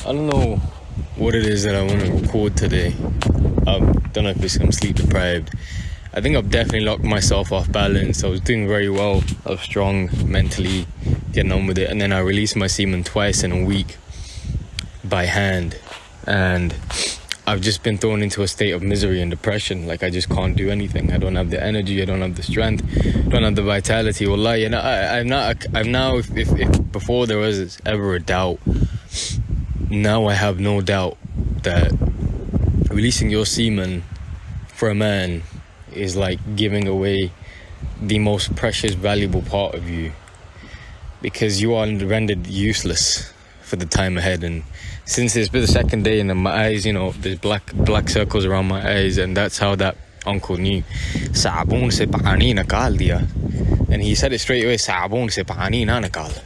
I don't know what it is that I want to record today. I don't know if it's I'm sleep deprived. I think I've definitely locked myself off balance. I was doing very well. I was strong mentally, getting on with it. And then I released my semen twice in a week by hand. And I've just been thrown into a state of misery and depression. Like, I just can't do anything. I don't have the energy. I don't have the strength. I don't have the vitality. Wallahi, and I'm now, if before there was ever a doubt, now I have no doubt that releasing your semen for a man is like giving away the most precious, valuable part of you, because you are rendered useless for the time ahead. And since it's been the second day, and my eyes, there's black circles around my eyes, and that's how that uncle knew. Saabon se paani nikal diya, and he said it straight away. Saabon se paani na nikal.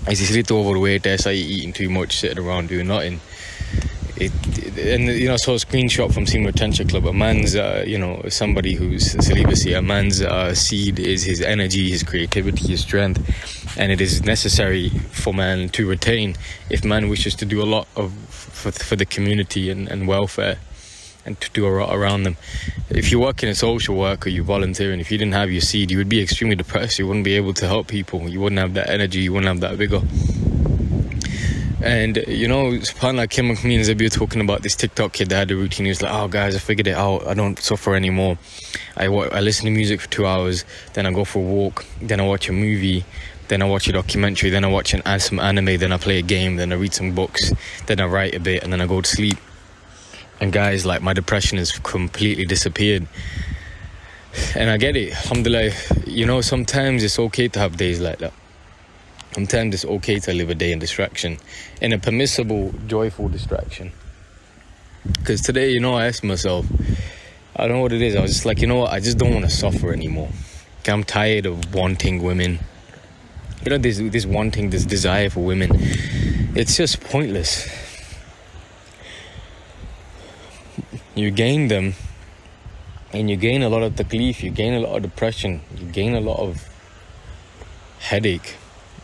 Is he little overweight? Is eating too much, sitting around doing nothing? I saw a screenshot from Semen Retention Club. A man's, somebody who's celibacy, a man's seed is his energy, his creativity, his strength, and it is necessary for man to retain if man wishes to do a lot for the community and welfare, and to do a lot around them. If you work in a social work or you volunteer, and if you didn't have your seed, you would be extremely depressed. You wouldn't be able to help people. You wouldn't have that energy. You wouldn't have that vigor. And, subhanAllah, Kim and me and Zabi were talking about this TikTok kid that had a routine. He was like, oh, guys, I figured it out. I don't suffer anymore. I listen to music for 2 hours, then I go for a walk, then I watch a movie, then I watch a documentary, then I watch some anime, then I play a game, then I read some books, then I write a bit, and then I go to sleep. And guys, like, my depression has completely disappeared. And I get it, alhamdulillah. Sometimes it's okay to have days like that. Sometimes it's okay to live a day in distraction, in a permissible, joyful distraction. Because today, I asked myself, I don't know what it is. I was just like, I just don't want to suffer anymore. I'm tired of wanting women. This wanting, this desire for women, it's just pointless. You gain them, and you gain a lot of taklif, you gain a lot of depression, you gain a lot of headache.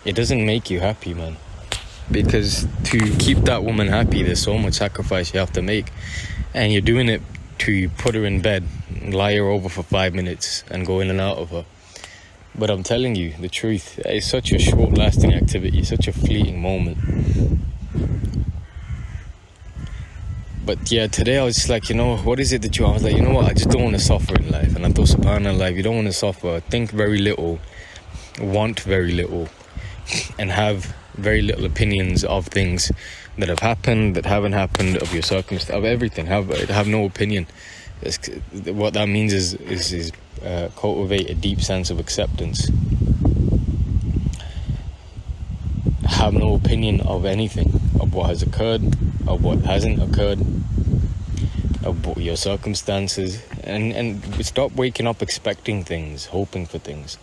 It doesn't make you happy, man. Because to keep that woman happy, there's so much sacrifice you have to make. And you're doing it to put her in bed, lie her over for 5 minutes, and go in and out of her. But I'm telling you the truth, it's such a short-lasting activity, such a fleeting moment. But yeah, today I was just like, what is it that I was like, I just don't want to suffer in life. And I thought, subhanAllah, you don't want to suffer. Think very little, want very little, and have very little opinions of things that have happened, that haven't happened, of your circumstance, of everything. Have no opinion. What that means is cultivate a deep sense of acceptance. Have no opinion of anything, of what has occurred, of what hasn't occurred, of your circumstances, and stop waking up expecting things, hoping for things.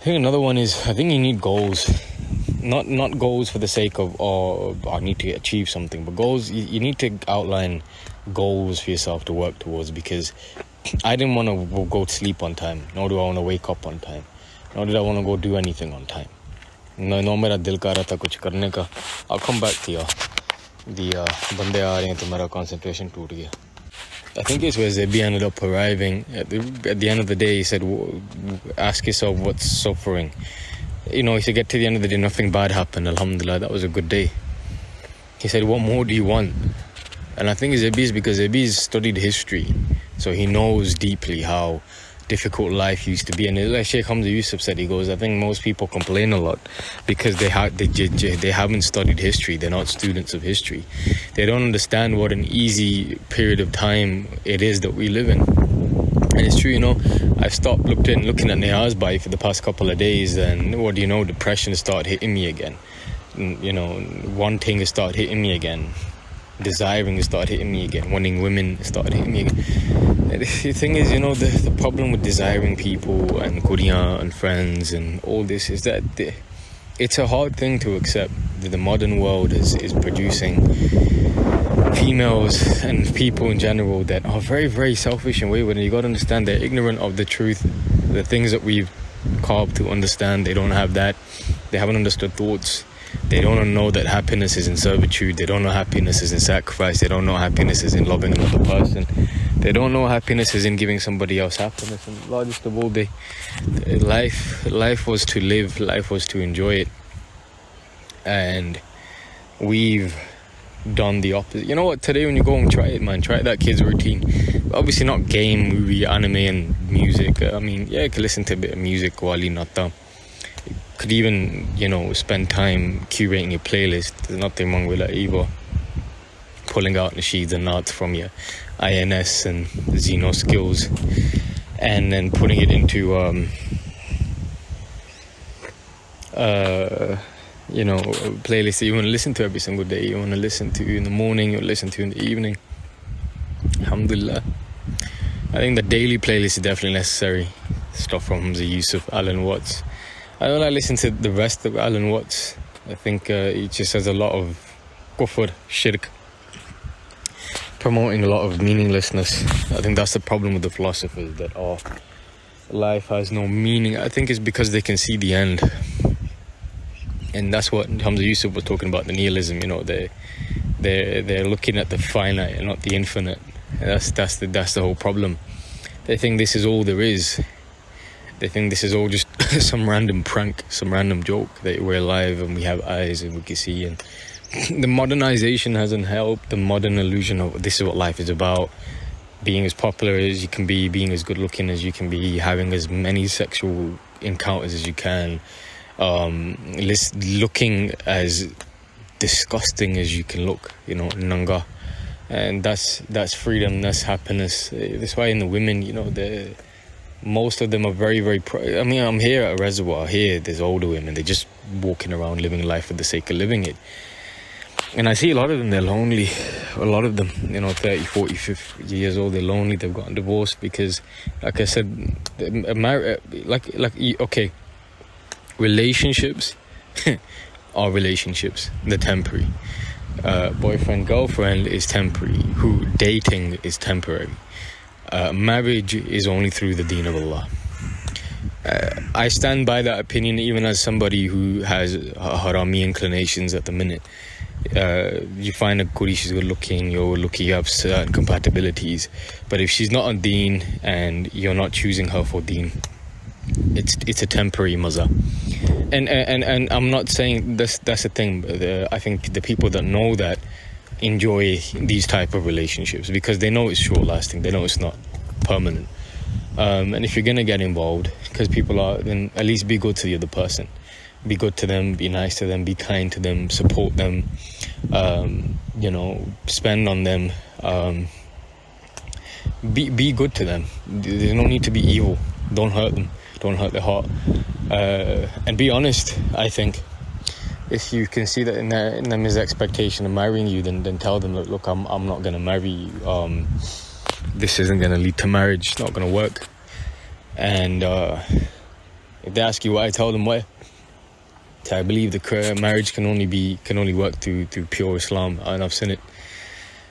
I think another one is, I think you need goals. Not goals for the sake of, I need to achieve something, but goals, you need to outline goals for yourself to work towards, because I didn't want to go to sleep on time, nor do I want to wake up on time, nor did I want to go do anything on time. No, mera dil kar raha tha kuch karne ka. I'll come back to you. Bande aa rahe hain to mera concentration toot gaya. I think it's where Zebi ended up arriving. At the end of the day, he said, ask yourself what's suffering. He said, get to the end of the day, nothing bad happened. Alhamdulillah, that was a good day. He said, what more do you want? And I think Zebi is because Zebi's studied history. So he knows deeply how difficult life used to be. And like Sheikh Hamza Yusuf said, he goes, I think most people complain a lot because they haven't studied history. They're not students of history. They don't understand what an easy period of time it is that we live in. And it's true, I've stopped looking at Nihaz Bhai for the past couple of days, and what do you know, depression started hitting me again. Wanting to start hitting me again. Desiring to start hitting me again. Wanting women started hitting me again. The thing is, the problem with desiring people and Korea and friends and all this is that it's a hard thing to accept that the modern world is producing females and people in general that are very, very selfish and wayward. And you got to understand they're ignorant of the truth, the things that we've carved to understand. They don't have that. They haven't understood thoughts. They don't know that happiness is in servitude. They don't know happiness is in sacrifice. They don't know happiness is in loving another person. They don't know happiness is in giving somebody else happiness. And largest of all, life was to live. Life was to enjoy it. And we've done the opposite. You know what? Today when you go and try it, man, try that kid's routine. Obviously not game, movie, anime and music. I mean, yeah, you can listen to a bit of music while you're not done. You could even, spend time curating your playlist. There's nothing wrong with that either. Pulling out nasheeds and nods from your INS and Xeno skills and then putting it into playlist that you want to listen to every single day. You want to listen to in the morning, you want to listen to in the evening. Alhamdulillah. I think the daily playlist is definitely necessary. Stuff from Hamza Yusuf, Alan Watts. I don't listen to the rest of Alan Watts. I think he just has a lot of kufr, shirk, promoting a lot of meaninglessness. I think that's the problem with the philosophers, that life has no meaning. I think it's because they can see the end. And that's what Hamza Yusuf was talking about, the nihilism. They're looking at the finite and not the infinite. And that's the whole problem. They think this is all there is. They think this is all just some random prank, some random joke, that we're alive and we have eyes and we can see. And the modernization hasn't helped. The modern illusion of this is what life is about: being as popular as you can be, being as good looking as you can be, having as many sexual encounters as you can, looking as disgusting as you can look, nanga. And that's freedom, that's happiness. That's why in the women, most of them are very, very I'm here at a reservoir. Here there's older women, they're just walking around living life for the sake of living it. And I see a lot of them, they're lonely. A lot of them, 30, 40, 50 years old, they're lonely. They've gotten divorced because, like I said, okay, relationships are relationships. They're temporary. Boyfriend, girlfriend is temporary. Dating is temporary. Marriage is only through the deen of Allah. I stand by that opinion even as somebody who has harami inclinations at the minute. You find a goodie, she's good looking, you're lucky, you have certain compatibilities. But if she's not on deen and you're not choosing her for deen, it's a temporary maza. And I'm not saying that's the thing. I think the people that know that enjoy these type of relationships because they know it's short lasting, they know it's not permanent. And if you're gonna get involved, because people are, then at least be good to the other person. Be good to them, be nice to them, be kind to them, support them, spend on them, be good to them. There's no need to be evil. Don't hurt them, don't hurt their heart, and be honest. I think if you can see that in them is expectation of marrying you, then tell them, look, I'm not going to marry you. This isn't going to lead to marriage. It's not going to work. And if they ask you why, tell them why. I believe the marriage can only work through pure Islam, and I've seen it.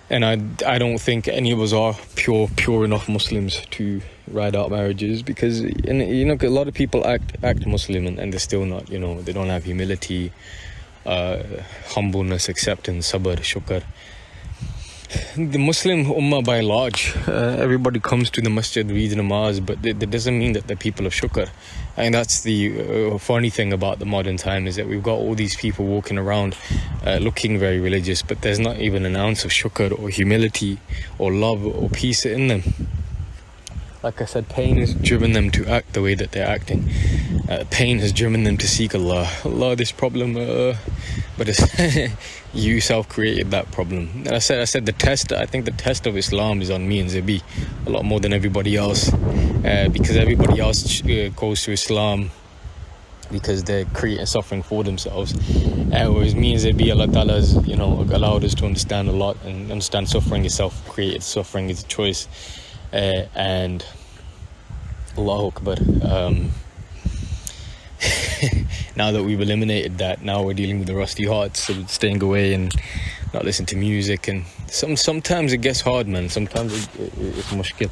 And I don't think any of us are pure enough Muslims to ride out marriages, because a lot of people act Muslim and they're still not. They don't have humility, humbleness, acceptance, sabr, shukr. The Muslim ummah by and large, everybody comes to the masjid, reads namaz, but that doesn't mean that they're people of shukr. And that's the funny thing about the modern time, is that we've got all these people walking around looking very religious, but there's not even an ounce of shukr or humility or love or peace in them. Like I said, pain has driven them to act the way that they're acting. Pain has driven them to seek Allah. Allah, this problem, but it's you self-created that problem. And I said the test. I think the test of Islam is on me and Zabi a lot more than everybody else, because everybody else goes to Islam because they're creating suffering for themselves. Whereas me and Zabi, Allah Ta'ala has, allowed us to understand a lot and understand suffering is self-created. Suffering is a choice. And Allahu Akbar, now that we've eliminated that, now we're dealing with the rusty hearts, so staying away and not listening to music. And sometimes it gets hard, man. Sometimes it's mushkil.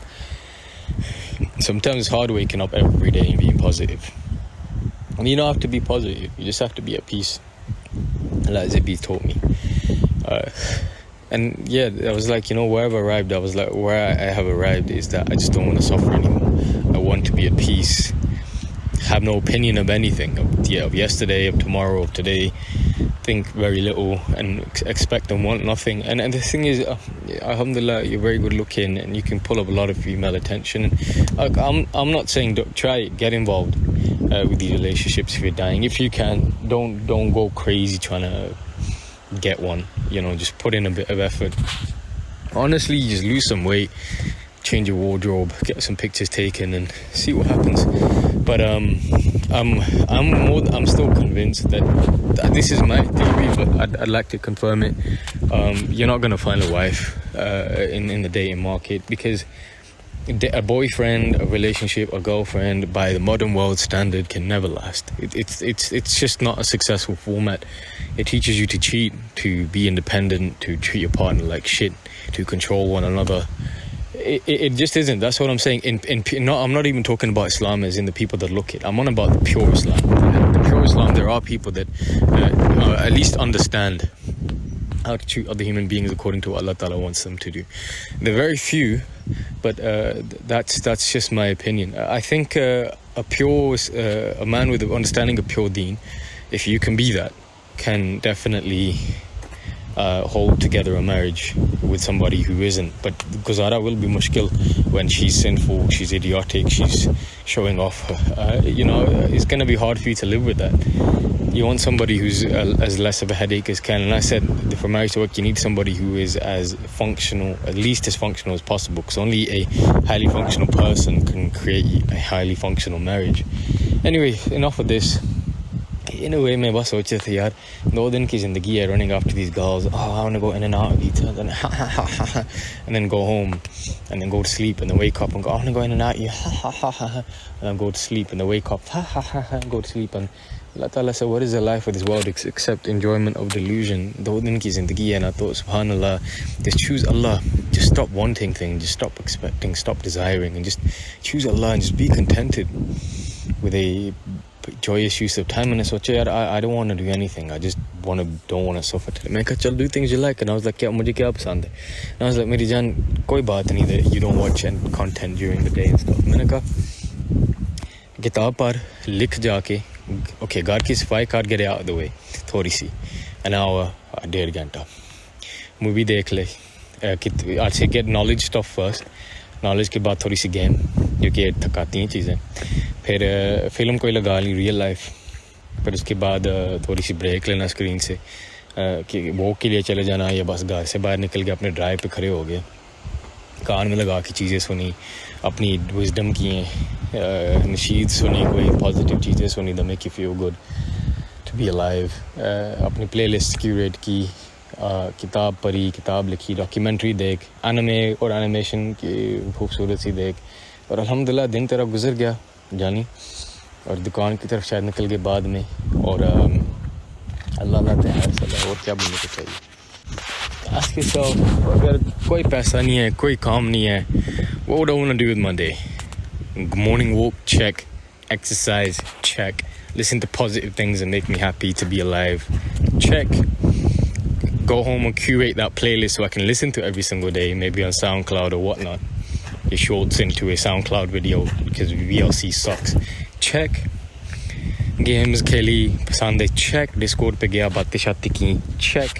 Sometimes it's hard waking up every day and being positive. And you don't have to be positive, you just have to be at peace. like Zibi taught me. And yeah, I was like, where I've arrived, I was like, where I have arrived is that I just don't want to suffer anymore. I want to be at peace, have no opinion of anything, of yesterday, of tomorrow, of today, think very little and expect and want nothing. And the thing is, alhamdulillah, you're very good looking and you can pull up a lot of female attention. I'm not saying don't try it, get involved with these relationships if you're dying. If you can, don't go crazy trying to get one. Just put in a bit of effort. Honestly, you just lose some weight, change your wardrobe, get some pictures taken and see what happens. But I'm still convinced that this is my theory, but I'd like to confirm it. You're not going to find a wife in the dating market, because a boyfriend, a relationship, a girlfriend by the modern world standard can never last. It's just not a successful format. It teaches you to cheat, to be independent, to treat your partner like shit, to control one another. It just isn't. That's what I'm saying. I'm not even talking about Islam as in the people that look it. I'm on about the pure Islam. The pure Islam, there are people that at least understand how to treat other human beings according to what Allah Ta'ala wants them to do. They're very few, but that's just my opinion. I think a man with an understanding of pure deen, if you can be that, can definitely hold together a marriage with somebody who isn't. But Guzara will be mushkil when she's sinful, she's idiotic, she's showing off. It's going to be hard for you to live with that. You want somebody who's as less of a headache as can. And I said, for marriage to work, you need somebody who is as functional, at least as functional as possible, because only a highly functional person can create a highly functional marriage. Anyway, enough of this. In a way, मैं बस सोच रहा था यार, 2 दिन की ज़िंदगी है running after these girls. I want to go in and out of each other, and then go home, and then go to sleep, and then wake up and go, I want to go in and out of you, and then go to sleep, and then wake up, and go to sleep. And Allah Ta'ala said, what is the life of this world except enjoyment of delusion? 2 दिन की ज़िंदगी है. And I thought, subhanallah, just choose Allah. Just stop wanting things, just stop expecting, stop desiring, and just choose Allah and just be contented with a joyous use of time. And I thought, I don't want to do anything. I just don't want to suffer today. I said, do things you like. And I was like, mujhe kya pasand hai? And I was like, meri jaan, koi baat nahi that you don't watch and content during the day and stuff. I said, kitab par likh jaake, okay, ghar ki safai kar, get it out of the way, thodi si, an hour, 1.5 घंटा, movie dekh le. I'd say get knowledge stuff first. Knowledge के बाद थोड़ी सी game, जो कि थकाती हैं चीज़ें. फिर film कोई लगा ली रियल लाइफ. फिर उसके बाद थोड़ी सी ब्रेक लेना स्क्रीन से, कि वॉक के लिए चले जाना, या बस घर से बाहर निकल के अपने ड्राइव पे खड़े हो गए, कान में लगा के चीज़ें सुनी, अपनी विजडम की नशीद सुनी, कोई पॉजिटिव चीज़ें सुनी the make you feel good to be alive, अपनी प्लेलिस्ट क्यूरेट की, किताब पढ़ी, किताब लिखी, डॉक्यूमेंट्री देख, एनिमे और एनिमेशन की खूबसूरत सी देख. और अल्हम्दुलिल्लाह दिन तेरा गुजर गया जानी, और दुकान की तरफ शायद निकल गए बाद में. और अल्लाह ताला और क्या बनने को चाहिए. Ask yourself, अगर कोई पैसा नहीं है, कोई काम नहीं है, what would I want to do with my day? Morning walk, check. Exercise, check. Listen to positive things that make me happy to be alive, check. Go home and curate that playlist so I can listen to every single day, maybe on SoundCloud or whatnot. Your shorts into a SoundCloud video because VLC sucks. Check. Games खेली पसंद है, check. Discord पे गया, बातें शाती की, check.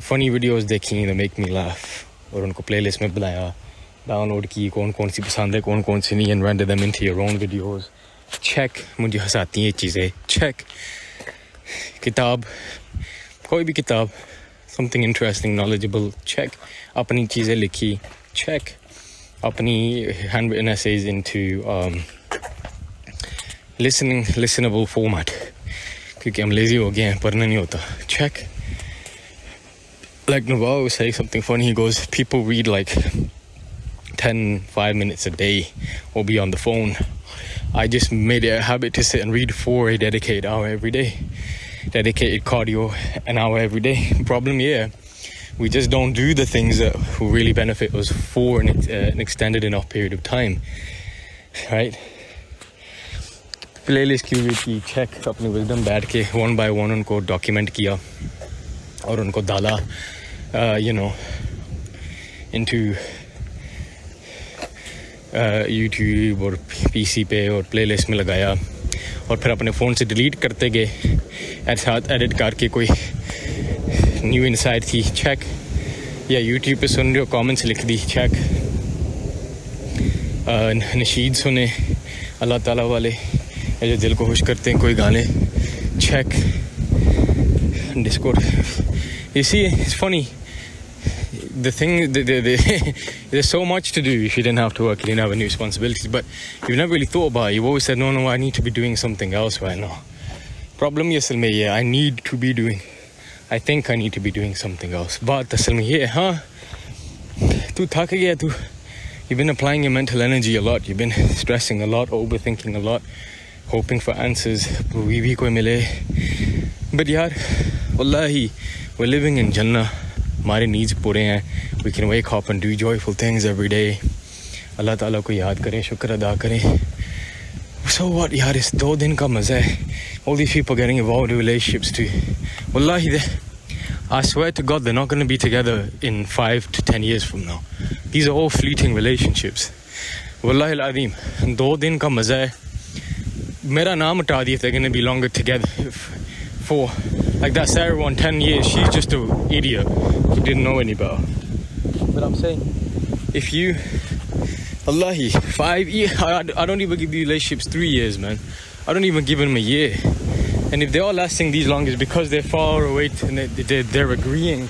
Funny videos देखी that make me laugh, और उनको playlist में बनाया, download की, कौन सी पसंद है, कौन सी नहीं, and render them into your own videos. Check. मुझे हंसाती हैं चीज़ें, check. किताब, कोई भी किताब, something interesting, knowledgeable, check. अपनी चीज़ें लिखी, check. अपनी handwritten essays into listenable format, क्योंकि हम lazy हो गए हैं, पढ़ना नहीं होता, check. Like Nawal was saying something funny, he goes, people read like 5 minutes a day or be on the phone. I just made it a habit to sit and read for a dedicated hour every day. Dedicated cardio an hour every day. Problem, we just don't do the things that will really benefit us for an extended enough period of time, right? Playlist की हुई थी check अपनी wisdom बैठ के one by one उनको document किया और उनको डाला into YouTube और PC पे और प्लेलिस्ट में लगाया और फिर अपने फ़ोन से डिलीट करते गए साथ एडिट करके कोई न्यू इनसाइट थी चेक या YouTube पे सुन रहे हो कमेंट्स लिख दी चेक नशीद सुने अल्लाह ताला वाले जो दिल को खुश करते हैं कोई गाने check Discord. You see, it's funny. The thing, there's so much to do if you didn't have to work, you didn't have any responsibilities. But you've never really thought about it. You've always said, no, I need to be doing something else right now. Problem ye asil mein ye, I need to be doing. I think I need to be doing something else. But asil mein ye, tu thak gaya tu. You've been applying your mental energy a lot. You've been stressing a lot, overthinking a lot, hoping for answers. Bhi koi mile. But yaar, wallahi, we're living in Jannah. हमारे needs पूरे हैं. We can wake up and do joyful things every day. अल्लाह ताला को याद करें, शुक्र अदा करें. So what यार, इस 2 दिन का मज़ा है. All these people getting involved in relationships too. Wallahi, I swear to God, they're not going to be together in 5 to 10 years from now. These are all fleeting relationships. Wallahi al-Azim, 2 दिन का मज़ा है. मेरा नाम हटा दिया if they're going to be longer together. For like that Sarah one 10 years, she's just an idiot who didn't know any better. But I'm saying, if you, Wallahi, 5 years, I don't even give these relationships 3 years, man. I don't even give them a year. And if they are lasting these long, it's because they're far away and they're agreeing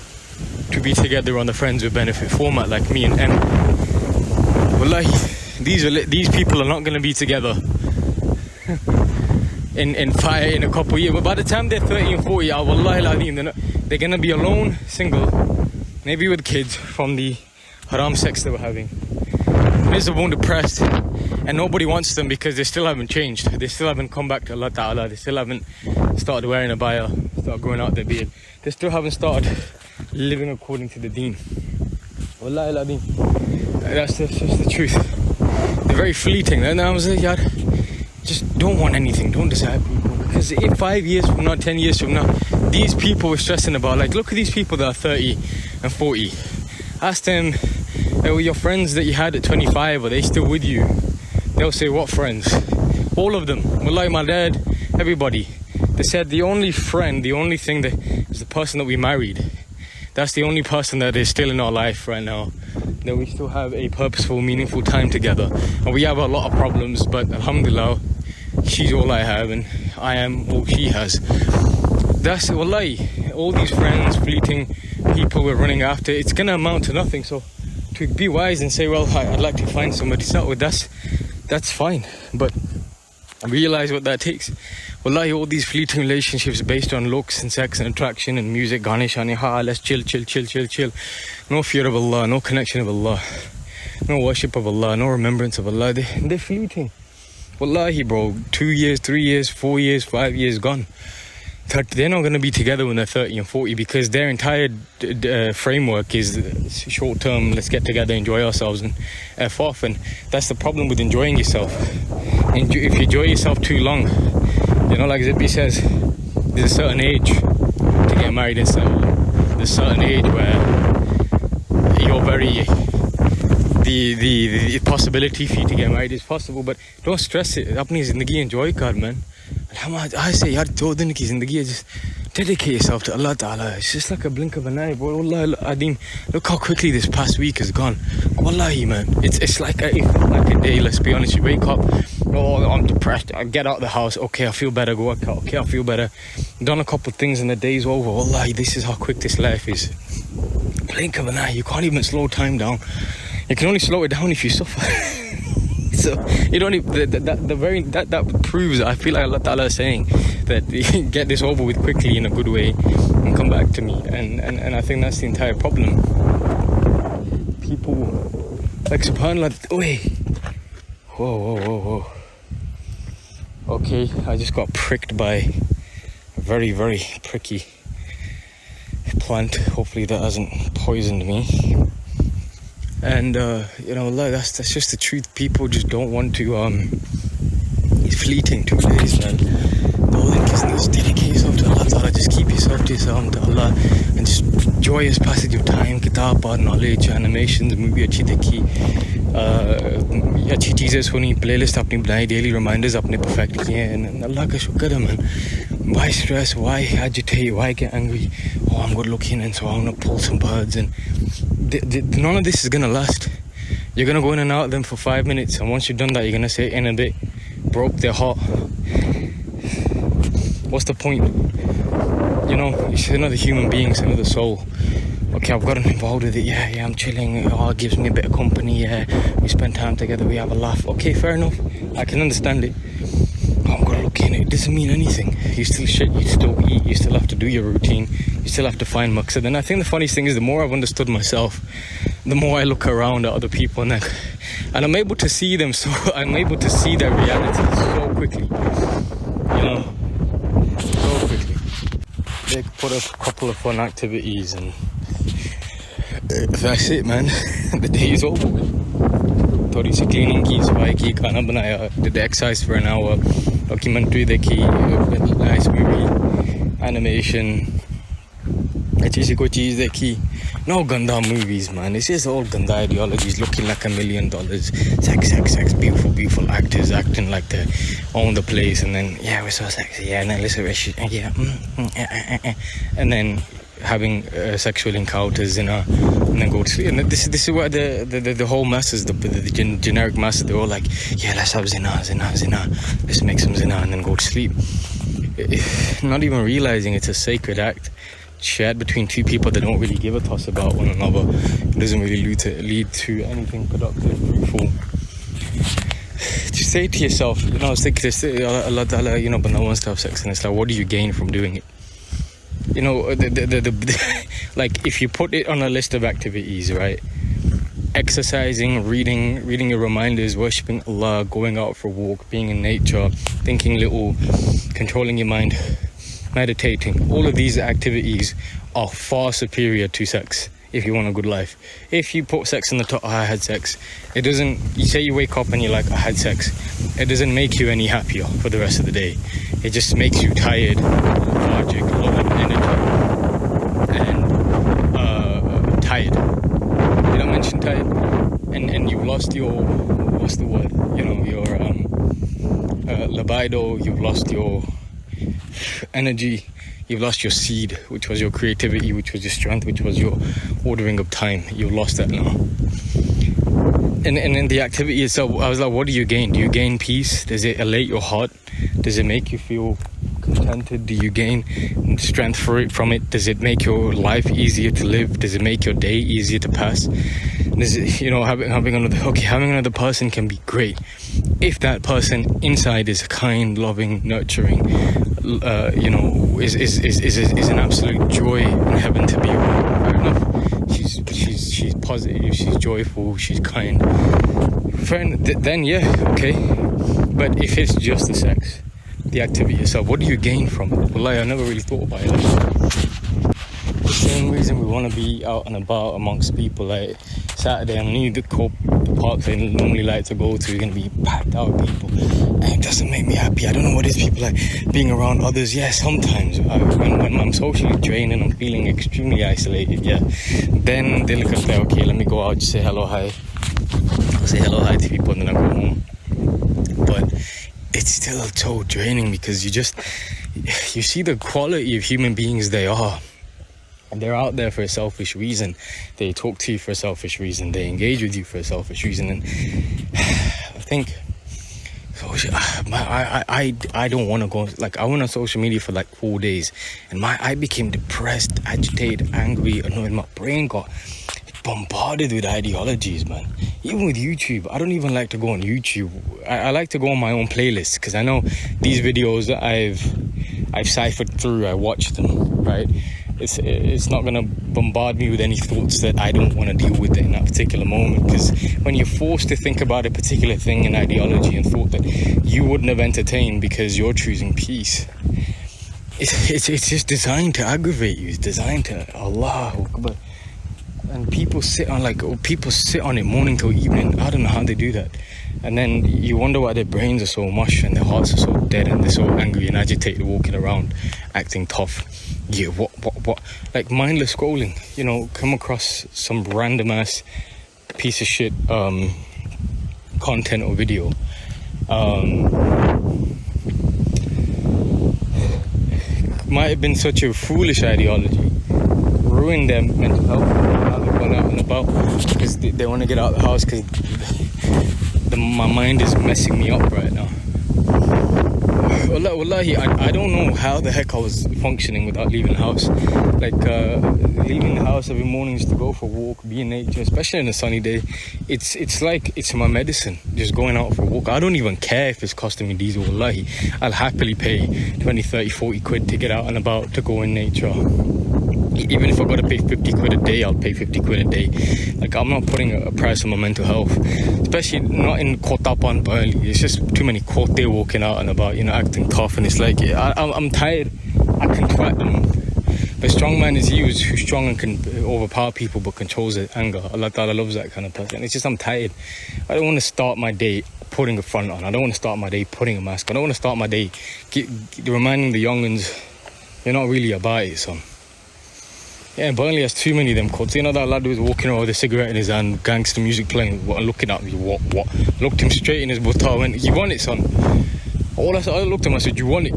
to be together on the friends with benefit format, like me and M. Wallahi, these people are not going to be together in a couple of years. But by the time they're 30 and 40, wallahi al-Azim, they're going to be alone, single, maybe with kids from the haram sex they were having. Miserable and depressed. And nobody wants them because they still haven't changed. They still haven't come back to Allah Ta'ala. They still haven't started wearing a baya, started growing out their beard. They still haven't started living according to the deen. Wallahi al-Azim. That's just the truth. They're very fleeting. And I was like, yaar, just don't want anything. Don't decide people. Because if 5 years from now, 10 years from now, these people we're stressing about, like, look at these people that are 30 and 40. Ask them, your friends that you had at 25, are they still with you? They'll say, what friends? All of them. Wallahi, my dad, everybody. They said the only friend, the only thing that is the person that we married. That's the only person that is still in our life right now. That we still have a purposeful, meaningful time together. And we have a lot of problems, but alhamdulillah, she's all I have and I am all she has. That's, wallahi, all these friends, fleeting people we're running after, it's going to amount to nothing. So to be wise and say, well, I'd like to find somebody to start with, that's fine. But realize what that takes. Wallahi, all these fleeting relationships based on looks and sex and attraction and music, garnish, let's chill. No fear of Allah, no connection of Allah, no worship of Allah, no remembrance of Allah. They're fleeting. Wallahi, bro, 2 years, 3 years, 4 years, 5 years gone. They're not going to be together when they're 30 and 40 because their entire framework is short term, let's get together, enjoy ourselves and F off. And that's the problem with enjoying yourself. And if you enjoy yourself too long, like Zippy says, there's a certain age to get married and settle. There's a certain age where you're very, the possibility for you to get married is possible, but don't stress it. Apni zindagi enjoy kar, man. I say, yaar, 2 din ki zindagi hai, just dedicate yourself to Allah Ta'ala. It's just like a blink of an eye, bro. Wallahi al-Azim, look how quickly this past week has gone. Wallahi, man, it's like a day, let's be honest. You wake up, I'm depressed, I get out of the house, okay, I feel better, go work out, okay, I feel better, done a couple of things and the day's over. Wallahi, this is how quick this life is. Blink of an eye, you can't even slow time down. You can only slow it down if you suffer. So you don't even, that proves, I feel like Allah Ta'ala is saying that you get this over with quickly in a good way and come back to me. And I think that's the entire problem. People like subhanallah, whoa. Okay, I just got pricked by a very, very pricky plant. Hopefully that hasn't poisoned me. And that's just the truth. People just don't want to It's fleeting, 2 days, man. The whole thing is just dedicate yourself to Allah Ta'ala. Just keep yourself to yourself, to Allah, and just joyous passage of time. Kitab और knowledge, animations, movie अच्छी देखी, अच्छी चीज़ें सुनी, playlist अपनी बनाई, daily reminders अपने perfect किए, and Allah का शुक्र है, man. Why stress? Why agitate? Why get angry? Oh, I'm good looking, and so I'm gonna pull some birds, and none of this is gonna last. You're gonna go in and out of them for 5 minutes, and once you've done that, you're gonna say, in a bit, broke their heart. What's the point? You know, it's another human being, it's another soul. Okay, I've gotten involved with it. Yeah, I'm chilling. Oh, it gives me a bit of company. Yeah, we spend time together. We have a laugh. Okay, fair enough. I can understand it. I'm gonna look in. It doesn't mean anything. You still shit. You still eat. You still have to do your routine. You still have to find maqsad. And I think the funniest thing is, the more I've understood myself, the more I look around at other people, and I'm able to see them. So I'm able to see their reality so quickly. You know, so quickly. They put up a couple of fun activities, and that's it, man. The day is over with. थोड़ी सी cleaning की, सफाई की, खाना बनाया, did the exercise for an hour, documentary देखी, nice movie, animation, अच्छी सी कोई चीज़ देखी. No ganda movies, man. It's just all ganda ideologies, looking like $1 million. Sex, beautiful actors acting like they own the place, and then, yeah, we're so sexy, yeah, and then listen, yeah, and then having sexual encounters, and then go to sleep. And this is where the whole masses, the generic masses, they're all like, yeah, let's have zina, let's make some zina, and then go to sleep. Not even realizing it's a sacred act shared between two people that don't really give a toss about one another. It doesn't really lead to anything productive, fruitful. Just say to yourself, you know, I was thinking this, Allah Ta'ala, you know, but no one wants to have sex, and it's like, what do you gain from doing it? You know, like, if you put it on a list of activities, right? Exercising, reading your reminders, worshipping Allah, going out for a walk, being in nature, thinking little, controlling your mind, meditating, all of these activities are far superior to sex if you want a good life. If you put sex in the top, I had sex, it doesn't, you say you wake up and you're like, I had sex, it doesn't make you any happier for the rest of the day. It just makes you tired, lethargic, low on energy, and tired. Did I mention tired? And you've lost your, what's the word, you know, your libido, you've lost your energy, you've lost your seed, which was your creativity, which was your strength, which was your ordering of time. You've lost that now. And in the activity itself, I was like, what do you gain? Do you gain peace? Does it elate your heart? Does it make you feel contented? Do you gain strength from it? Does it make your life easier to live? Does it make your day easier to pass? Does it, you know, having another person can be great if that person inside is kind, loving, nurturing, you know, is an absolute joy in heaven to be around. Fair enough. She's positive, she's joyful, she's kind. Then yeah, okay. But if it's just the sex, the activity itself, what do you gain from it? Wallahi, I never really thought about it like that. The same reason we want to be out and about amongst people, like Saturday, I'm new to the parks I normally like to go to, you're going to be packed out with people, and it doesn't make me happy. I don't know what it is, people like being around others. Yeah, sometimes when I'm socially drained and I'm feeling extremely isolated, yeah, then they look at, like, okay, let me go out, just say hello, hi. I'll say hello, hi to people, and then I go home. But it's still so draining, because you see the quality of human beings they are. And they're out there for a selfish reason. They talk to you for a selfish reason. They engage with you for a selfish reason. And I think I don't want to go, like, I went on social media for like 4 days, and I became depressed, agitated, angry, annoyed. My brain got bombarded with ideologies, man. Even with YouTube, I don't even like to go on YouTube. I like to go on my own playlist, because I know these videos that I've ciphered through, I watch them, right? It's not going to bombard me with any thoughts that I don't want to deal with in that particular moment. Because when you're forced to think about a particular thing, an ideology and thought that you wouldn't have entertained because you're choosing peace, it's just designed to aggravate you. It's designed to, Allah Akbar. And people sit on it morning till evening. I don't know how they do that. And then you wonder why their brains are so mush and their hearts are so dead and they're so angry and agitated, walking around, acting tough. Yeah, what? Like mindless scrolling, you know, come across some random ass piece of shit content or video. Might have been such a foolish ideology, ruined their mental health. Now they've gone out and about because they want to get out of the house because my mind is messing me up right now. Wallahi, I don't know how the heck I was functioning without leaving the house. Like, leaving the house every morning just to go for a walk, be in nature, especially on a sunny day. It's like, it's my medicine, just going out for a walk. I don't even care if it's costing me diesel, wallahi. I'll happily pay 20, 30, 40 quid to get out and about, to go in nature. Even if I gotta pay 50 quid a day, I'll pay 50 quid a day. Like, I'm not putting a price on my mental health, especially not in Kotapa and Burnley. It's just too many Kote walking out and about, you know, acting tough, and it's like, I'm tired. I can twat them. But strong man is he who's strong and can overpower people but controls their anger. Allah Ta'ala loves that kind of person. It's just, I'm tired. I don't want to start my day putting a front on. I don't want to start my day putting a mask on. I don't want to start my day reminding the young'uns, you're not really about it, son. Yeah, Burnley has too many of them cuts. You know that lad who was walking around with a cigarette in his hand, gangster music playing, looking at me, what? Looked him straight in his butt, I went, you want it, son? I looked at him, I said, you want it?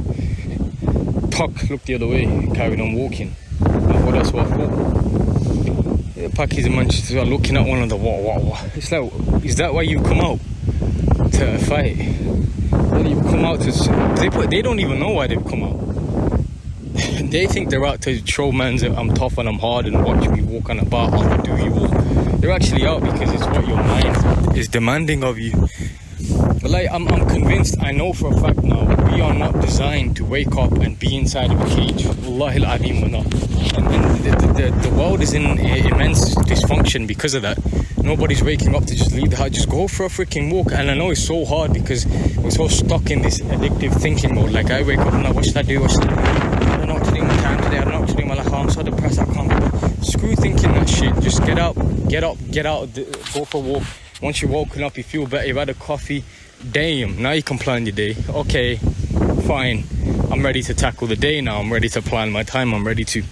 Puck looked the other way, carried on walking. What else what I thought? Yeah, Packies in Manchester are looking at one another, what? It's like, is that why you come out to fight? Then you come out to... They don't even know why they've come out. They think they're out to show man's I'm tough and I'm hard and watch me walk on a bar, I'll do you all. They're actually out because it's what your mind is demanding of you. But like, I'm convinced, I know for a fact now, we are not designed to wake up and be inside of a cage. Wallahi al-Azim, we're not. And the world is in immense dysfunction because of that. Nobody's waking up to just leave the house, just go for a freaking walk. And I know it's so hard because we're so stuck in this addictive thinking mode. Like, I wake up and I'm like, what should I do? I don't know what to do with my time today. I don't know what to do with my life. I'm so depressed, I can't. Screw thinking that shit. Just get up, go for a walk. Once you're woken up, you feel better, you've had a coffee. Damn, now you can plan your day. Okay, fine. I'm ready to tackle the day now. I'm ready to plan my time. I'm ready to...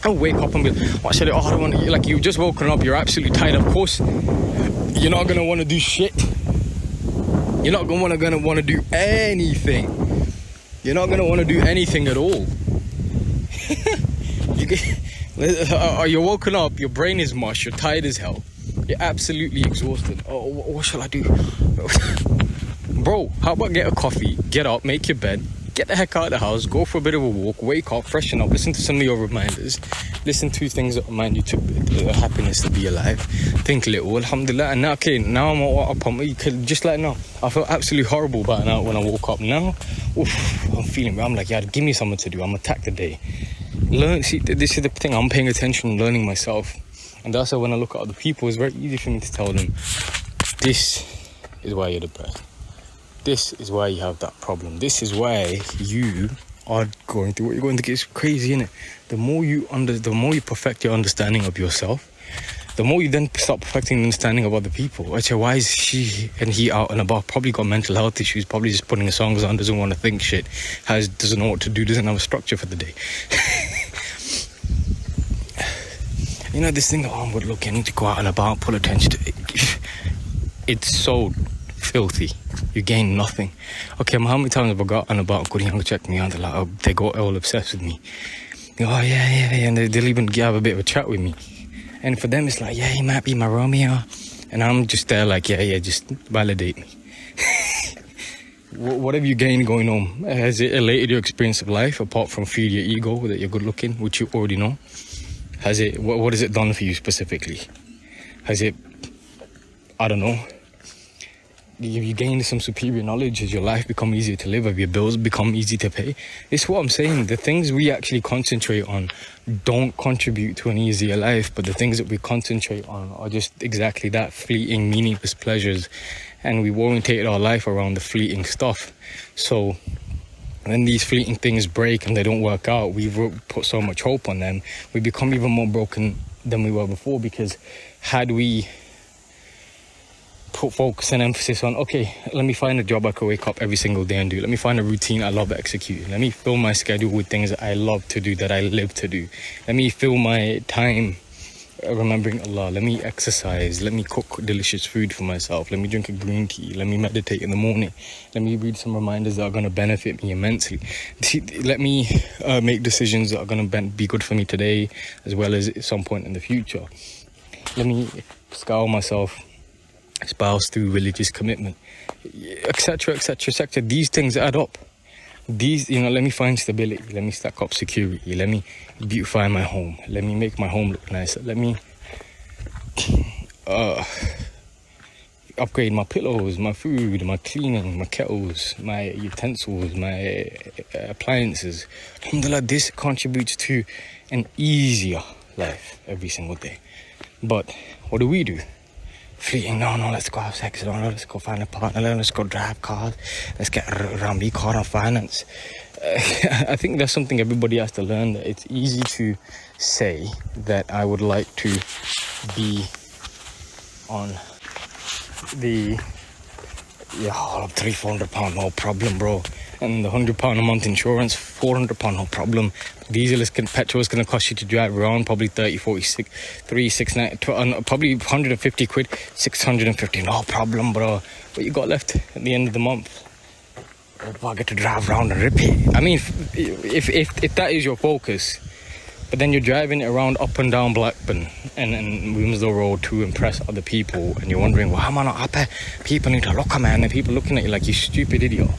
I'll wake up and be like, what should I do? Oh, I don't want to... Like, you've just woken up, you're absolutely tired. Of course, you're not going to want to do shit. You're not going to want to do anything. You're not going to want to do anything at all. You're woken up, your brain is mush, you're tired as hell. You're absolutely exhausted. Oh, what shall I do? Bro, how about get a coffee, get up, make your bed, get the heck out of the house, go for a bit of a walk, wake up, freshen up, listen to some of your reminders, listen to things that remind you to happiness, to be alive, think little, alhamdulillah. And now, okay, now I'm up on me, just like now. I felt absolutely horrible about now when I woke up. Now, I'm feeling, I'm like, yeah, give me something to do, I'm attack the day. See, this is the thing, I'm paying attention, learning myself. And that's why when I look at other people, it's very easy for me to tell them, this is why you're depressed. This is why you have that problem. This is why you are going through what you're going through. It's crazy, isn't it? The more you perfect your understanding of yourself, the more you then start perfecting the understanding of other people. Actually, why is she and he out and about? Probably got mental health issues, probably just putting the songs on, doesn't want to think shit, doesn't know what to do, doesn't have a structure for the day. You know, this thing that I'm look, I need to go out and about, pull attention to it. It's so filthy. You gain nothing. Okay, how many times have I got on about good young check me out? They're like, they got all obsessed with me. They go, oh yeah, and they'll even have a bit of a chat with me. And for them, it's like, yeah, he might be my Romeo. And I'm just there like, yeah, just validate me. What have you gained going on? Has it elated your experience of life, apart from feed your ego that you're good looking, which you already know? Has it, what has it done for you specifically? Has it, I don't know, have you gained some superior knowledge? Has your life become easier to live? Have your bills become easy to pay? It's what I'm saying. The things we actually concentrate on don't contribute to an easier life, but the things that we concentrate on are just exactly that, fleeting, meaningless pleasures. And we orientate our life around the fleeting stuff. So when these fleeting things break and they don't work out, we put so much hope on them, we become even more broken than we were before. Because had we put focus and emphasis on, okay, let me find a job I can wake up every single day and do. Let me find a routine I love executing. Let me fill my schedule with things that I love to do, that I live to do. Let me fill my time remembering Allah. Let me exercise. Let me cook delicious food for myself. Let me drink a green tea. Let me meditate in the morning. Let me read some reminders that are going to benefit me immensely. Let me make decisions that are going to be good for me today as well as at some point in the future. Let me scour myself, spouse through religious commitment, etc., etc., etc. These things add up. Let me find stability. Let me stack up security. Let me beautify my home. Let me make my home look nicer. Let me upgrade my pillows, my food, my cleaning, my kettles, my utensils, my appliances. Alhamdulillah, this contributes to an easier life every single day. But what do? Fleeting, no, let's go have sex, no, let's go find a partner, let's go drive cars, let's get a Rambi car on finance. I think that's something everybody has to learn, that it's easy to say that I would like to be on the £300-400, no problem, bro. And the £100 a month insurance, £400, no problem. Petrol is going to cost you to drive around probably 30, 40, 690, probably 150 quid, 650, no problem, bro. What you got left at the end of the month? I get to drive around and repeat. I mean, if that is your focus, but then you're driving around up and down Blackburn and Winslow Road to impress other people, and you're wondering, why am I not happy? People need to look at me, and then people looking at you like you stupid idiot.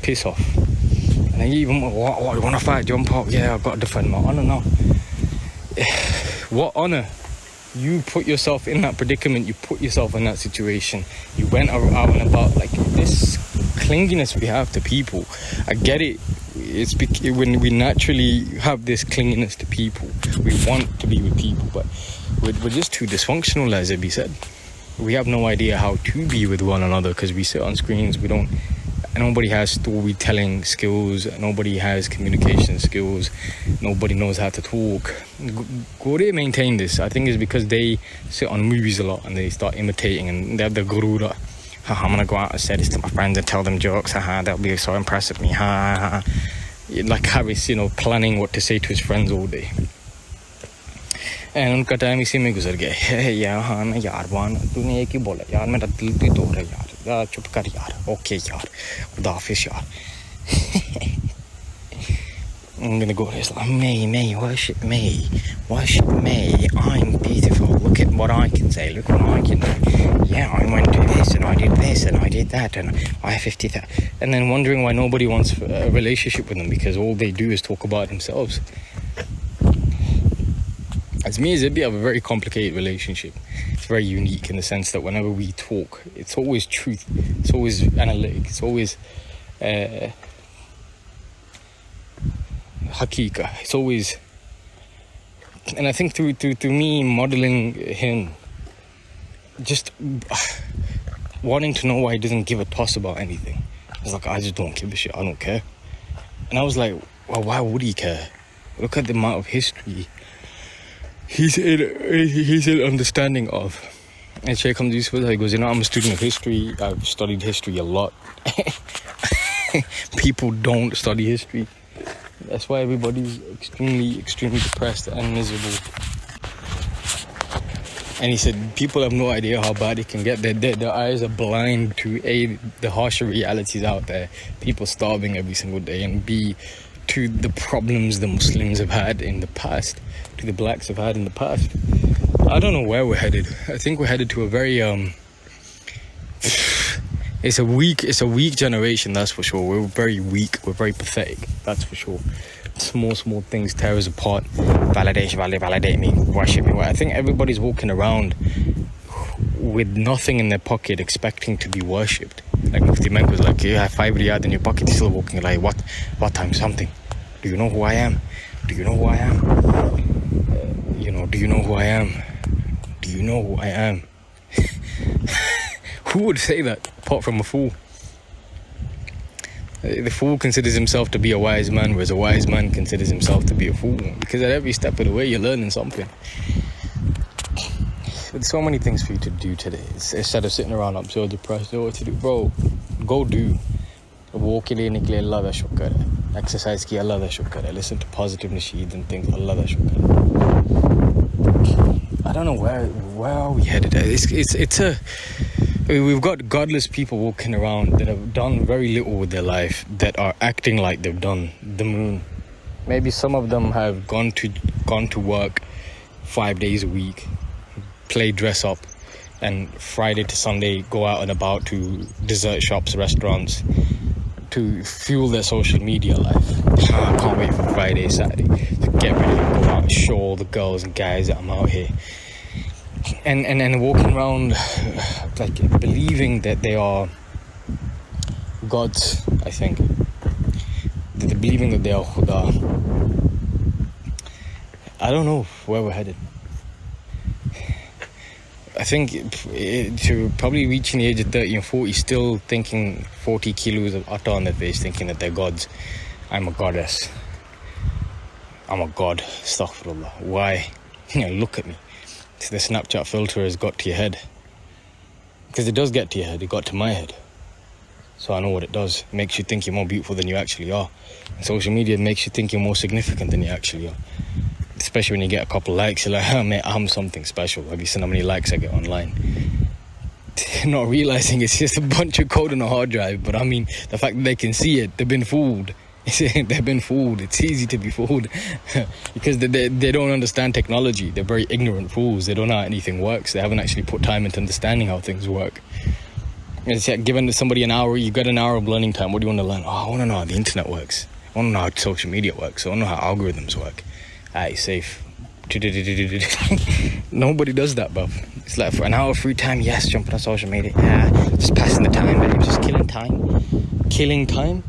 Piss off. And then you even, what you want to fight, jump out? Yeah, I've got to defend my honour now. What honour? You put yourself in that predicament. You put yourself in that situation. You went out and about. Like, this clinginess we have to people, I get it. It's when we naturally have this clinginess to people, we want to be with people, but we're just too dysfunctional, as Ibby said. We have no idea how to be with one another because we sit on screens. Nobody has storytelling skills. Nobody has communication skills. Nobody knows how to talk. Gore maintain this. I think it's because they sit on movies a lot and they start imitating, and they have the gurura. I'm gonna go out and say this to my friends and tell them jokes. They'll be so impressed with me. Like Harris, planning what to say to his friends all day. And उनका time इसी में गुजर गया है यार मैं यार one तूने एक ही बोला यार मेरा दिल भी तोड़ रहा यार चुप कर यार ओके यार खुदा हाफिज़ यार I'm gonna go to Islam. Me, worship me, I'm beautiful, look at what I can say, look what I can do. Yeah, I went to this and I did this and I did that and I have 50,000. And then wondering why nobody wants a relationship with them, because all they do is talk about themselves. As me as Ibby have a very complicated relationship. It's very unique in the sense that whenever we talk, it's always truth, it's always analytic, it's always hakika. It's always, and I think through me modeling him, just wanting to know why he doesn't give a toss about anything. It's like, I just don't give a shit, I don't care. And I was like, well, why would he care? Look at the amount of history he's in understanding of. And Sheikh Hamza Yusuf, he goes, I'm a student of history, I've studied history a lot. People don't study history. That's why everybody's extremely depressed and miserable. And he said people have no idea how bad it can get. Their eyes are blind to A, the harsher realities out there, people starving every single day, and B, to the problems the Muslims have had in the past, to the blacks have had in the past. I don't know where we're headed. I think we're headed to a very it's a weak generation, that's for sure. We're very weak, we're very pathetic, that's for sure. Small things tear us apart. Validate me, worship me. I think everybody's walking around with nothing in their pocket expecting to be worshipped. Like Mufti Menk was like, you have 5 riyad in your pocket, you're still walking like, what time something? Do you know who I am? Do you know who I am? Do you know who I am? Do you know who I am? Who would say that apart from a fool? The fool considers himself to be a wise man, whereas a wise man considers himself to be a fool. Because at every step of the way, you're learning something. there's so many things for you to do today. Instead of sitting around up so depressed, what to do, bro? Go do. Walk ke liye nikle, Allah da shukar hai. Exercise ki, Allah da shukar hai. Listen to positive nasheed and things, Allah da shukar hai. I don't know where are we headed. We've got godless people walking around that have done very little with their life, that are acting like they've done the moon. Maybe some of them have gone to work 5 days a week, play dress up, and Friday to Sunday go out and about to dessert shops, restaurants, to fuel their social media life. I can't wait for Friday, Saturday to get ready to go out and show all the girls and guys that I'm out here. And walking around like believing that they are gods, I think. That they're believing that they are Khuda. I don't know where we're headed. I think to probably reaching the age of 30 and 40, still thinking 40 kilos of atta on their face, thinking that they're gods. I'm a goddess. I'm a god. Astaghfirullah. Why? Look at me. The Snapchat filter has got to your head. Because it does get to your head. It got to my head. So I know what it does. It makes you think you're more beautiful than you actually are. And social media makes you think you're more significant than you actually are. Especially when you get a couple likes, you're like, oh, mate, I'm something special. Have you seen how many likes I get online? Not realizing it's just a bunch of code on a hard drive. But I mean, the fact that they can see it, they've been fooled. They've been fooled. It's easy to be fooled because they don't understand technology. They're very ignorant fools. They don't know how anything works. They haven't actually put time into understanding how things work. It's like giving somebody an hour, you got an hour of learning time. What do you want to learn? Oh, I want to know how the internet works. I want to know how social media works. I want to know how algorithms work. Alright, safe. Nobody does that, bruv. It's like for an hour of free time, yes, jumping on social media. Yeah, just passing the time, babe. Just killing time. Killing time?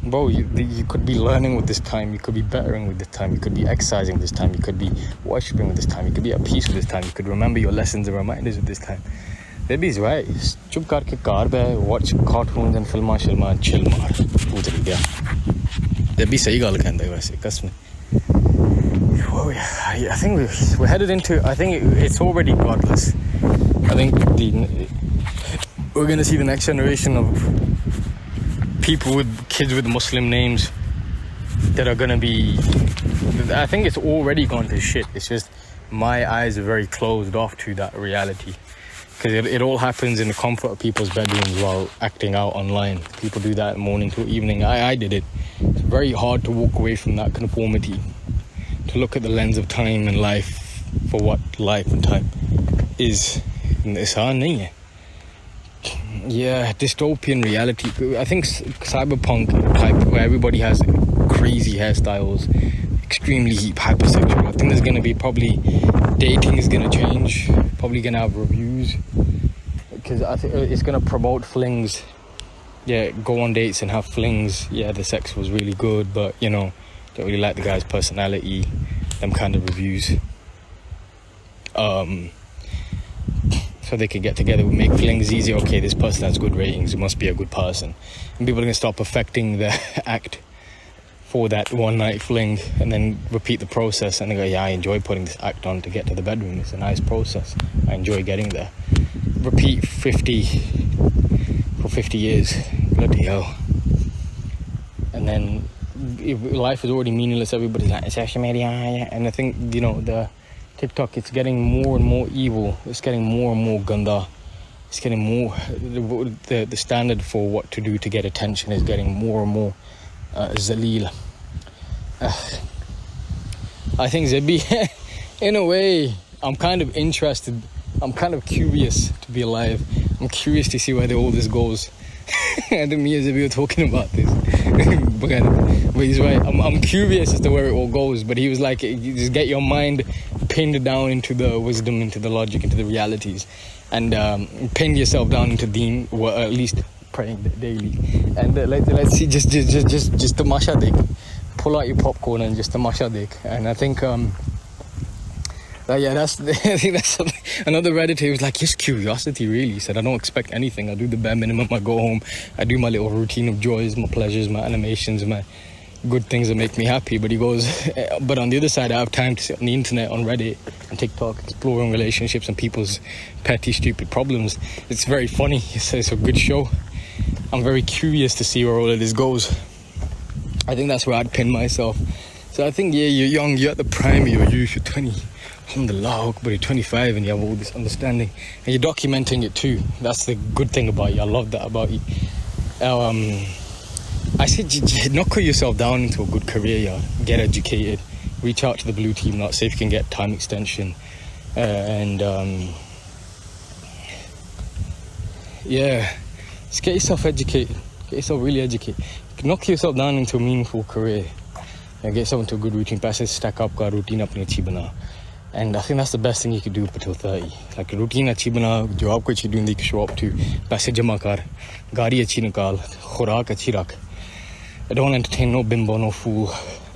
Bro, you could be learning with this time. You could be bettering with this time. You could be exercising with this time. You could be worshipping with this time. You could be at peace with this time. You could remember your lessons and reminders with this time. Baby's right. Chup karke car pe watch cartoons and films and chill maar. Udhar gaya. Baby sahi gal kehanda hai waise kasme. I think we're headed into. I think it's already godless. I think we're gonna see the next generation of people with kids with Muslim names that are gonna be. I think it's already gone to shit. It's just my eyes are very closed off to that reality because it all happens in the comfort of people's bedrooms while acting out online. People do that morning to evening. I did it. It's very hard to walk away from that conformity, to look at the lens of time and life for what life and time is. It's hard, nahi hai? Yeah, dystopian reality. I think cyberpunk type where everybody has crazy hairstyles, extremely hypersexual. I think there's going to be probably dating is going to change, probably going to have reviews because I think it's going to promote flings. Yeah, go on dates and have flings. Yeah, the sex was really good, but you know, don't really like the guy's personality, them kind of reviews. So they can get together, we make flings easy. Okay, this person has good ratings, it must be a good person. And people are going to start perfecting their act for that one night fling and then repeat the process and they go, yeah, I enjoy putting this act on to get to the bedroom. It's a nice process. I enjoy getting there. Repeat 50 for 50 years. Bloody hell. And then if life is already meaningless, everybody's like, social media, and I think, you know, the TikTok, it's getting more and more evil. It's getting more and more ganda. It's getting more, the standard for what to do to get attention is getting more and more zaleel. I think Zebi, in a way, I'm kind of interested. I'm kind of curious to be alive. I'm curious to see where all this goes. I think me and Zebi were talking about this. But he's right. I'm curious as to where it all goes. But he was like, you just get your mind pinned down into the wisdom, into the logic, into the realities, and pin yourself down into deen, or at least praying daily. And let's see, just tamasha dekh. Pull out your popcorn and just tamasha dekh. And I think yeah, I think that's another Redditor who was like, just curiosity really. He said, I don't expect anything. I do the bare minimum. I go home, I do my little routine of joys, my pleasures, my animations, my good things that make me happy. But he goes, but on the other side, I have time to sit on the internet, on Reddit and TikTok, exploring relationships and people's petty, stupid problems. It's very funny. He says it's a good show. I'm very curious to see where all of this goes. I think that's where I'd pin myself. So I think, yeah, you're young, you're at the prime of your youth, you're 20, alhamdulillah, but you're 25 and you have all this understanding. And you're documenting it too. That's the good thing about you. I love that about you. I said, not cut yourself down into a good career, yeah. Get educated, reach out to the blue team, not see if you can get time extension. Yeah, just get yourself educated, get yourself really educated. Knock yourself down into a meaningful career and get yourself into a good routine. Passe stack up ka routine apni achhi bana. And I think that's the best thing you could do up until 30. Like routine achhi bana, job ko achhi doing, show up to, paise jama kar, gaadi achhi nikal, khorak achhi rakh. I don't entertain no bimbo, no fool.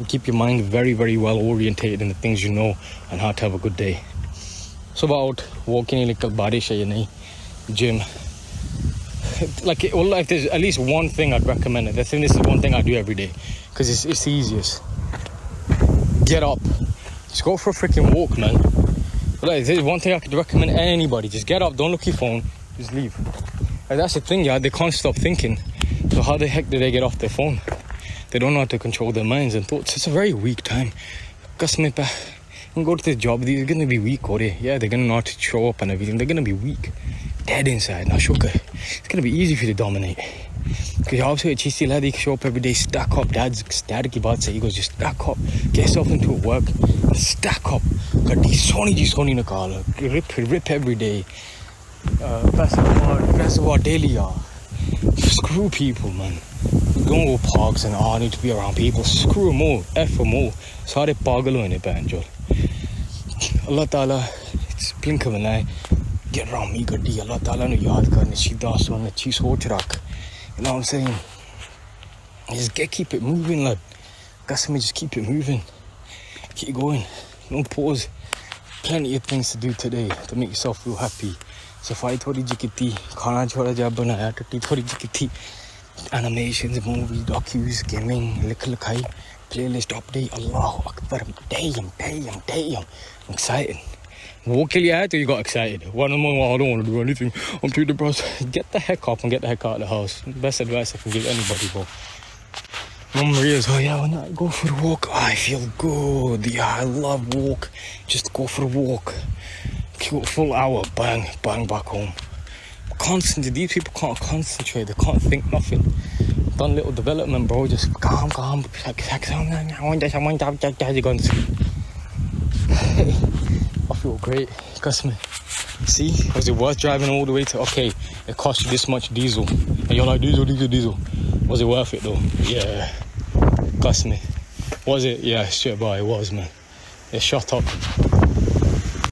Keep your mind very, very well orientated in the things you know and how to have a good day. So about walking like barish hai ya nahi, gym. Like, well, if there's at least one thing I'd recommend it, I think this is one thing I do every day because it's the easiest. Get up, just go for a freaking walk, man. Like, if there's one thing I could recommend anybody, just get up, don't look at your phone, just leave. Like, that's the thing, yeah, they can't stop thinking. So how the heck do they get off their phone? They don't know how to control their minds and thoughts. It's a very weak time. You can go to this job, they're going to be weak, or yeah, they're going to know how to show up and everything. They're going to be weak, dead inside. Now, shuka, it's going to be easy for you to dominate. Because you also show up every day, stack up. Dad's dad ki baat sahi, he goes, just stack up. Get yourself into work and stack up. Sony nikal. Rip every day. Festival daily, yeah. Screw people, man. Don't go parks and I need to be around people. Screw them all. F them all. Sare pagal ho ne banjol. Allah Ta'ala, it's blink of an eye. Get around me, gaddi. Allah Ta'ala nu yaad karne, seedha sun, achhi soch rakh. You know what I'm saying? Just keep it moving, lad. Kasme, just keep it moving. Keep going. Don't pause. Plenty of things to do today to make yourself feel happy. Safai thodi ji kiti, khana choda ja banaya, tatti thodi ji kiti. Animations, movies, docus, gaming, likhai, playlist update. Allahu Akbar. Damn. I'm excited. Walk till you had to, you got excited. One of them, I don't want to do anything. I'm too depressed. Get the heck up and get the heck out of the house. Best advice I can give anybody, bro. Mum Maria's, oh yeah, when I go for a walk, I feel good. Yeah, I love walk. Just go for a walk. Full hour, bang back home. Constantly, these people can't concentrate. They can't think nothing. Done little development, bro. Just calm. I feel great. Customer. See, was it worth driving all the way to? Okay, it cost you this much diesel, and you're like diesel. Was it worth it though? Yeah. Customer. Was it? Yeah, shit, boy, it was, man. It shot up.